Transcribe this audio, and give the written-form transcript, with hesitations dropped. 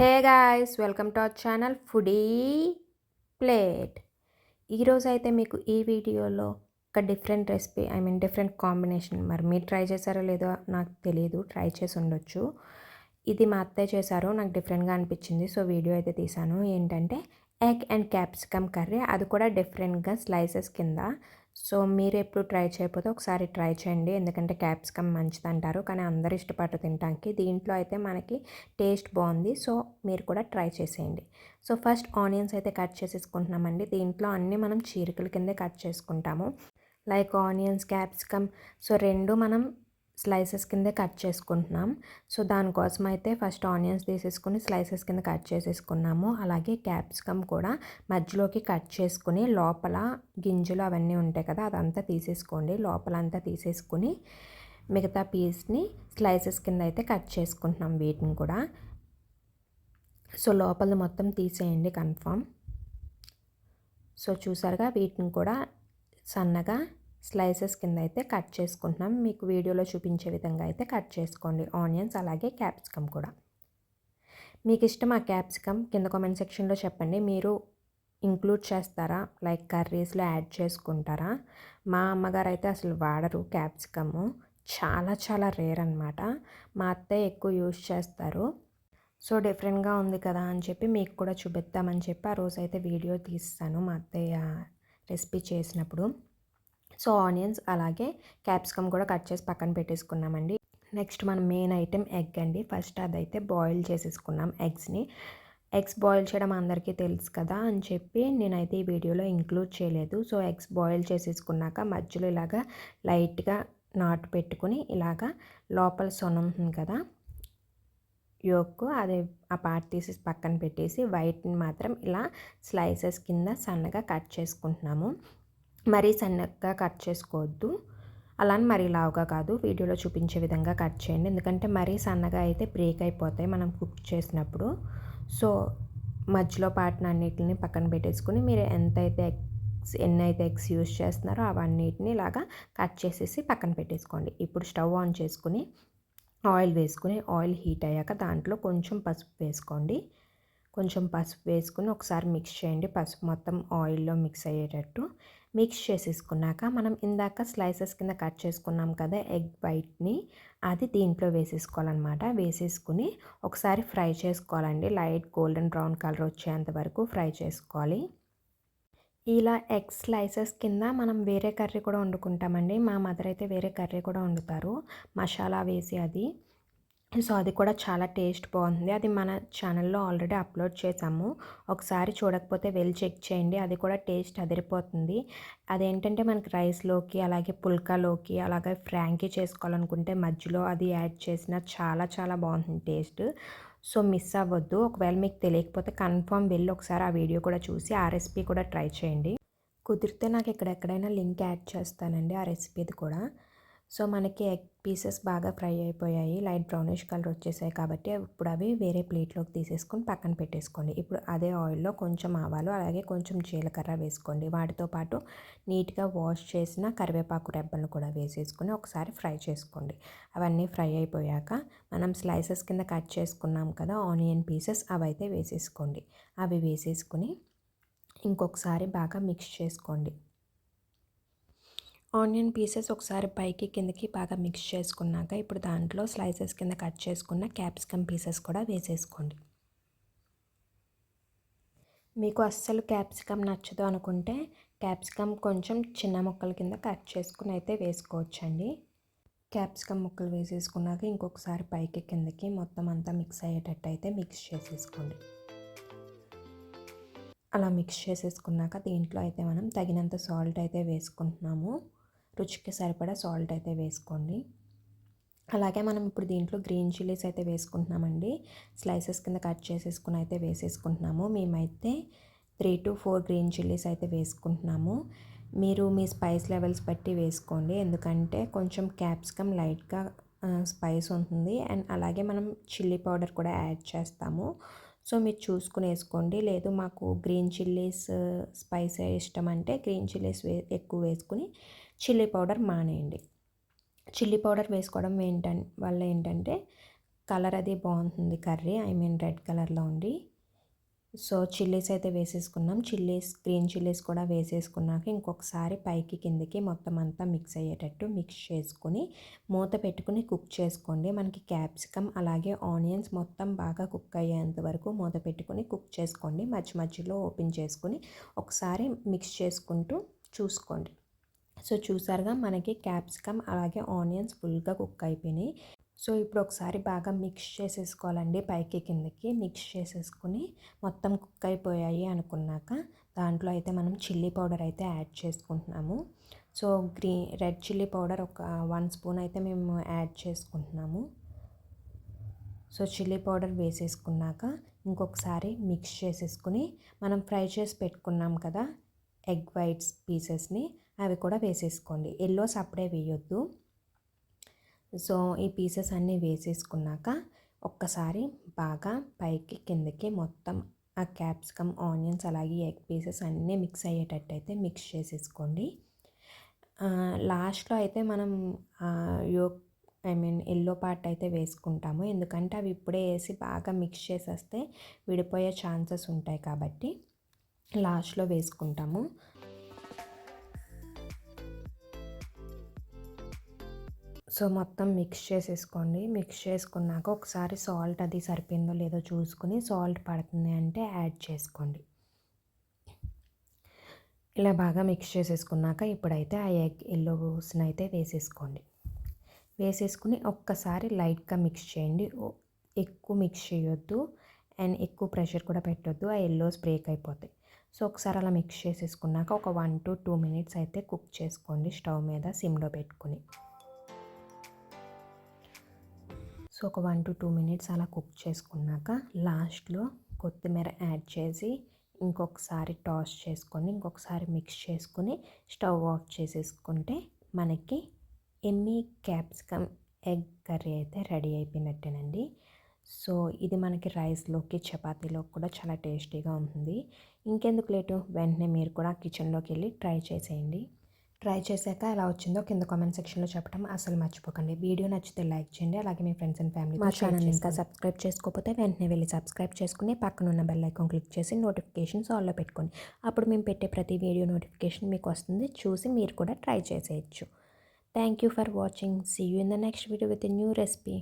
Hey guys, welcome to our channel foodie plate. ఈరోజు అయితే మీకు ఈ వీడియోలో ఒక డిఫరెంట్ రెసిపీ డిఫరెంట్ కాంబినేషన్. మరి మీరు ట్రై చేశారో లేదో నాకు తెలియదు, ట్రై చేసి ఉండొచ్చు. ఇది మా అత్తయ్య చేశారు, నాకు డిఫరెంట్గా అనిపించింది, సో వీడియో అయితే తీశాను. ఏంటంటే ఎగ్ అండ్ క్యాప్సికమ్ కర్రీ, అది కూడా డిఫరెంట్గా స్లైసెస్ కింద. సో మీరు ఎప్పుడు ట్రై చేయకపోతే ఒకసారి ట్రై చేయండి, ఎందుకంటే క్యాప్సికమ్ మంచిది అంటారు, కానీ అందరు ఇష్టపడరు తినడానికి. దీంట్లో అయితే మనకి టేస్ట్ బాగుంది, సో మీరు కూడా ట్రై చేసేయండి. సో ఫస్ట్ ఆనియన్స్ అయితే కట్ చేసేసుకుంటున్నామండి. దీంట్లో అన్నీ మనం చీరికల కిందే కట్ చేసుకుంటాము, లైక్ ఆనియన్స్, క్యాప్సికమ్. సో రెండు మనం స్లైసెస్ కిందే కట్ చేసుకుంటున్నాం. సో దానికోసం అయితే ఫస్ట్ ఆనియన్స్ తీసేసుకుని స్లైసెస్ కింద కట్ చేసేసుకున్నాము. అలాగే క్యాప్సికమ్ కూడా మధ్యలోకి కట్ చేసుకుని లోపల గింజలు అవన్నీ ఉంటాయి కదా, అదంతా తీసేసుకోండి. లోపలంతా తీసేసుకుని మిగతా పీస్ని స్లైసెస్ కింద అయితే కట్ చేసుకుంటున్నాం వీటిని కూడా. సో లోపల మొత్తం తీసేయండి కన్ఫామ్. సో చూసారుగా, వీటిని కూడా సన్నగా స్లైసెస్ కింద అయితే కట్ చేసుకుంటున్నాం. మీకు వీడియోలో చూపించే విధంగా అయితే కట్ చేసుకోండి ఆనియన్స్ అలాగే క్యాప్సికమ్ కూడా. మీకు ఇష్టం ఆ క్యాప్సికమ్ కింద కామెంట్ సెక్షన్లో చెప్పండి. మీరు ఇంక్లూడ్ చేస్తారా, లైక్ కర్రీస్లో యాడ్ చేసుకుంటారా? మా అమ్మగారు అయితే అసలు వాడరు క్యాప్సికము, చాలా చాలా రేర్ అనమాట. మా అత్తయ్య ఎక్కువ యూజ్ చేస్తారు. సో డిఫరెంట్గా ఉంది కదా అని చెప్పి మీకు కూడా చూపిద్దామని చెప్పి ఆ రోజు అయితే వీడియో తీస్తాను మా అత్తయ్య రెసిపీ చేసినప్పుడు. సో ఆనియన్స్ అలాగే క్యాప్సికమ్ కూడా కట్ చేసి పక్కన పెట్టేసుకున్నామండి. నెక్స్ట్ మన మెయిన్ ఐటెం ఎగ్ అండి. ఫస్ట్ అదైతే బాయిల్ చేసేసుకున్నాం ఎగ్స్ని. ఎగ్స్ బాయిల్ చేయడం అందరికీ తెలుసు కదా అని చెప్పి నేనైతే ఈ వీడియోలో ఇంక్లూడ్ చేయలేదు. సో ఎగ్స్ బాయిల్ చేసేసుకున్నాక మధ్యలో ఇలాగా లైట్గా నాటు పెట్టుకుని ఇలాగా లోపల సొన ఉంటుంది కదా యోక్, అదే ఆ పార్ట్ తీసేసి పక్కన పెట్టేసి వైట్ని మాత్రం ఇలా స్లైసెస్ కింద సన్నగా కట్ చేసుకుంటున్నాము. మరీ సన్నగా కట్ చేసుకోవద్దు, అలానే మరీ లావుగా కాదు, వీడియోలో చూపించే విధంగా కట్ చేయండి. ఎందుకంటే మరీ సన్నగా అయితే బ్రేక్ అయిపోతాయి మనం కుక్ చేసినప్పుడు. సో మధ్యలో పార్ట్ని అన్నిటిని పక్కన పెట్టేసుకుని మీరు ఎన్ని అయితే ఎగ్స్ యూస్ చేస్తున్నారో అవన్నిటిని ఇలాగా కట్ చేసేసి పక్కన పెట్టేసుకోండి. ఇప్పుడు స్టవ్ ఆన్ చేసుకుని ఆయిల్ వేసుకుని, ఆయిల్ హీట్ అయ్యాక దాంట్లో కొంచెం పసుపు వేసుకోండి. కొంచెం పసుపు వేసుకుని ఒకసారి మిక్స్ చేయండి. పసుపు మొత్తం ఆయిల్లో మిక్స్ అయ్యేటట్టు మిక్స్ చేసేసుకున్నాక మనం ఇందాక స్లైసెస్ కింద కట్ చేసుకున్నాం కదా ఎగ్ వైట్ని, అది దీంట్లో వేసేసుకోవాలన్నమాట. వేసేసుకుని ఒకసారి ఫ్రై చేసుకోవాలండి. లైట్ గోల్డెన్ బ్రౌన్ కలర్ వచ్చేంత వరకు ఫ్రై చేసుకోవాలి. ఇలా ఎగ్ స్లైసెస్ కింద మనం వేరే కర్రీ కూడా వండుకుంటామండి. మా మదర్ అయితే వేరే కర్రీ కూడా వండుతారు మసాలా వేసి అది. సో అది కూడా చాలా టేస్ట్ బాగుంది. అది మన ఛానల్లో ఆల్రెడీ అప్లోడ్ చేసాము, ఒకసారి చూడకపోతే వెళ్ళి చెక్ చేయండి. అది కూడా టేస్ట్ అదిరిపోతుంది. అదేంటంటే మనకి రైస్లోకి అలాగే పుల్కాలోకి అలాగే ఫ్రాంకీ చేసుకోవాలనుకుంటే మధ్యలో అది యాడ్ చేసిన చాలా చాలా బాగుంటుంది టేస్ట్. సో మిస్ అవ్వద్దు. ఒకవేళ మీకు తెలియకపోతే కన్ఫర్మ్ వెళ్ళి ఒకసారి ఆ వీడియో కూడా చూసి ఆ రెసిపీ కూడా ట్రై చేయండి. కుదిరితే నాకు ఎక్కడెక్కడైనా లింక్ యాడ్ చేస్తానండి ఆ రెసిపీది కూడా. సో మనకి ఎగ్ పీసెస్ బాగా ఫ్రై అయిపోయాయి, లైట్ బ్రౌనిష్ కలర్ వచ్చేసాయి కాబట్టి ఇప్పుడు అవి వేరే ప్లేట్లోకి తీసేసుకొని పక్కన పెట్టేసుకోండి. ఇప్పుడు అదే ఆయిల్లో కొంచెం ఆవాలు అలాగే కొంచెం జీలకర్ర వేసుకోండి. వాటితో పాటు నీట్గా వాష్ చేసిన కరివేపాకు రెబ్బలను కూడా వేసేసుకొని ఒకసారి ఫ్రై చేసుకోండి. అవన్నీ ఫ్రై అయిపోయాక మనం స్లైసెస్ కింద కట్ చేసుకున్నాం కదా ఆనియన్ పీసెస్, అవైతే వేసేసుకోండి. అవి వేసేసుకుని ఇంకొకసారి బాగా మిక్స్ చేసుకోండి. ఆనియన్ పీసెస్ ఒకసారి పైకి కిందకి బాగా మిక్స్ చేసుకున్నాక ఇప్పుడు దాంట్లో స్లైసెస్ కింద కట్ చేసుకున్న క్యాప్సికమ్ పీసెస్ కూడా వేసేసుకోండి. మీకు అస్సలు క్యాప్సికమ్ నచ్చదు అనుకుంటే క్యాప్సికమ్ కొంచెం చిన్న ముక్కల కింద కట్ చేసుకుని అయితే వేసుకోవచ్చండి. క్యాప్సికమ్ ముక్కలు వేసేసుకున్నాక ఇంకొకసారి పైకి కిందకి మొత్తం అంతా మిక్స్ అయ్యేటట్టు అయితే మిక్స్ చేసేసుకోండి. అలా మిక్స్ చేసేసుకున్నాక దీంట్లో అయితే మనం తగినంత సాల్ట్ అయితే వేసుకుంటున్నాము. రుచికి సరిపడా సాల్ట్ అయితే వేసుకోండి. అలాగే మనం ఇప్పుడు దీంట్లో గ్రీన్ చిల్లీస్ అయితే వేసుకుంటున్నామండి. స్లైసెస్ కింద కట్ చేసేసుకుని అయితే వేసేసుకుంటున్నాము. మేమైతే 3 to 4 గ్రీన్ చిల్లీస్ అయితే వేసుకుంటున్నాము. మీరు మీ స్పైస్ లెవెల్స్ బట్టి వేసుకోండి, ఎందుకంటే కొంచెం క్యాప్సికమ్ లైట్గా స్పైస్ ఉంటుంది అండ్ అలాగే మనం చిల్లీ పౌడర్ కూడా యాడ్ చేస్తాము. సో మీరు చూసుకుని వేసుకోండి. లేదు మాకు గ్రీన్ చిల్లీస్ స్పైసే ఇష్టం అంటే గ్రీన్ చిల్లీస్ ఎక్కువ వేసుకుని చిల్లీ పౌడర్ మానేయండి. చిల్లీ పౌడర్ వేసుకోవడం వల్ల ఏంటంటే కలర్ అది బాగుంటుంది కర్రీ, రెడ్ కలర్లో ఉండి. సో చిల్లీస్ అయితే వేసేసుకున్నాం. గ్రీన్ చిల్లీస్ కూడా వేసేసుకున్నాక ఇంకొకసారి పైకి కిందకి మొత్తం అంతా మిక్స్ అయ్యేటట్టు మిక్స్ చేసుకుని మూత పెట్టుకుని కుక్ చేసుకోండి. మనకి క్యాప్సికమ్ అలాగే ఆనియన్స్ మొత్తం బాగా కుక్ అయ్యేంత వరకు మూత పెట్టుకుని కుక్ చేసుకోండి. మధ్య మధ్యలో ఓపెన్ చేసుకుని ఒకసారి మిక్స్ చేసుకుంటూ చూసుకోండి. సో చూసారుగా మనకి క్యాప్సికమ్ అలాగే ఆనియన్స్ ఫుల్గా కుక్ అయిపోయినాయి. సో ఇప్పుడు ఒకసారి బాగా మిక్స్ చేసేసుకోవాలండి. పైకి కిందకి మిక్స్ చేసేసుకుని మొత్తం కుక్ అయిపోయాయి అనుకున్నాక దాంట్లో అయితే మనం చిల్లీ పౌడర్ అయితే యాడ్ చేసుకుంటున్నాము. సో రెడ్ చిల్లీ పౌడర్ ఒక 1 స్పూన్ అయితే మేము యాడ్ చేసుకుంటున్నాము. సో చిల్లీ పౌడర్ వేసేసుకున్నాక ఇంకొకసారి మిక్స్ చేసేసుకుని మనం ఫ్రై చేసి పెట్టుకున్నాం కదా ఎగ్ వైట్స్ పీసెస్ని, అవి కూడా వేసేసుకోండి. ఎల్లోస్ అప్పుడే వేయొద్దు. సో ఈ పీసెస్ అన్నీ వేసేసుకున్నాక ఒక్కసారి బాగా పైకి కిందకి మొత్తం ఆ క్యాప్సికమ్ ఆనియన్స్ అలాగే ఎగ్ పీసెస్ అన్నీ మిక్స్ అయ్యేటట్టు అయితే మిక్స్ చేసేసుకోండి. లాస్ట్లో అయితే మనం ఎల్లో పార్ట్ అయితే వేసుకుంటాము, ఎందుకంటే అవి ఇప్పుడే వేసి బాగా మిక్స్ చేసేస్తే విడిపోయే ఛాన్సెస్ ఉంటాయి కాబట్టి లాస్ట్లో వేసుకుంటాము. సో మొత్తం మిక్స్ చేసేసుకోండి. మిక్స్ చేసుకున్నాక ఒకసారి సాల్ట్ అది సరిపోయిందో లేదో చూసుకుని సాల్ట్ పడుతుంది అంటే యాడ్ చేసుకోండి. ఇలా బాగా మిక్స్ చేసేసుకున్నాక ఇప్పుడైతే ఆ ఎగ్ ఎల్లోస్ని అయితే వేసేసుకోండి. వేసేసుకుని ఒక్కసారి లైట్గా మిక్స్ చేయండి. ఎక్కువ మిక్స్ చేయొద్దు అండ్ ఎక్కువ ప్రెషర్ కూడా పెట్టొద్దు, ఆ ఎల్లోస్ బ్రేక్ అయిపోతాయి. సో ఒకసారి అలా మిక్స్ చేసేసుకున్నాక ఒక 1 to 2 minutes అయితే కుక్ చేసుకోండి స్టవ్ మీద సిమ్లో పెట్టుకుని. సో ఒక 1 to 2 minutes అలా కుక్ చేసుకున్నాక లాస్ట్లో కొత్తిమీర యాడ్ చేసి ఇంకొకసారి టాస్ చేసుకొని ఇంకొకసారి మిక్స్ చేసుకుని స్టవ్ ఆఫ్ చేసేసుకుంటే మనకి ఎమ్మీ క్యాప్సికమ్ ఎగ్ కర్రీ అయితే రెడీ అయిపోయినట్టేనండి. సో ఇది మనకి రైస్లోకి చపాతీలో కూడా చాలా టేస్టీగా ఉంటుంది. ఇంకెందుకు లేటు, వెంటనే మీరు కూడా కిచెన్లోకి వెళ్ళి ట్రై చేసేయండి. ట్రై చేశాక ఎలా వచ్చిందో కింద కామెంట్ సెక్షన్లో చెప్పడం అసలు మర్చిపోకండి. వీడియో నచ్చితే లైక్ చేయండి, అలాగే మీ ఫ్రెండ్స్ అండ్ ఫ్యామిలీ మా ఛానల్ ఇంకా సబ్స్క్రైబ్ చేసుకోకపోతే వెంటనే వెళ్ళి సబ్స్క్రైబ్ చేసుకుని పక్కనున్న బెల్ ఐకాన్ క్లిక్ చేసి నోటిఫికేషన్స్ ఆల్లో పెట్టుకోండి. అప్పుడు మేము పెట్టే ప్రతి వీడియో నోటిఫికేషన్ మీకు వస్తుంది, చూసి మీరు కూడా ట్రై చేసేయచ్చు. Thank you for watching. See you in the next video with a new recipe.